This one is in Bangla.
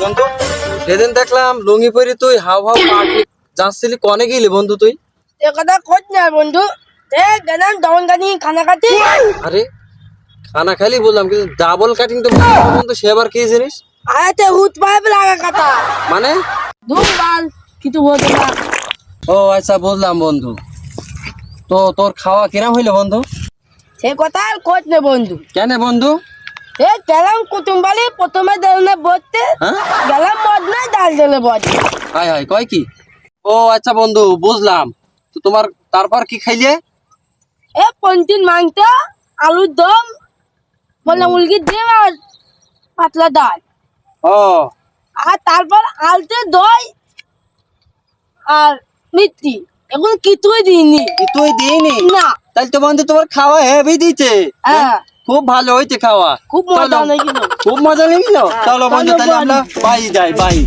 বন্ধু সেদিন দেখলাম লুঙ্গি পরি তুই হাও হাও পাটলি যাচ্ছিলি কনে গেলি বন্ধু তুই? এ কথা খোঁজ না বন্ধু। গেলাম দমন গানি খানা খাতে। আরে খানা খালি বললাম কিন্তু ডাবল কাটিং তো বন্ধু সে আবার কি জিনিস? আয়াতে হুত পাইপ লাগা কথা মানে ধুম বাল কিছু বলতে না। ও আচ্ছা বুঝলাম বন্ধু। তো তোর খাওয়া কিরাম হইলো বন্ধু? সে কথা আর খোঁজ নে বন্ধু। কেন বন্ধু? গেলাম কুটুম বাড়ি প্রথমে দেলে বসতে, হ্যাঁ গেলাম বদলে ডাল দেলে বসতে। হাই হাই কয় কি? ও আচ্ছা বন্ধু বুঝলাম। তো তোমার তারপর কি খাইলে? পন্টিন মাংস, আলুর দম, বললাম মুরগির ডিম আর পাতলা ডাল। ও আর তারপর আলতে দই আর মিষ্টি। এখন কিছুই দিইনি। কি তুই দিইনি? না। তাহলে তো বন্ধু তোমার খাওয়া হেভি দিতে। হ্যাঁ খুব ভালো হইতে খাওয়া। খুব মজা চলো। লেগেছিল। খুব মজা লেগেছিল। হ্যাঁ, চলো বন্ধু চলো তাহলে আমরা বাড়ি। বাড়ি যাই বাড়ি।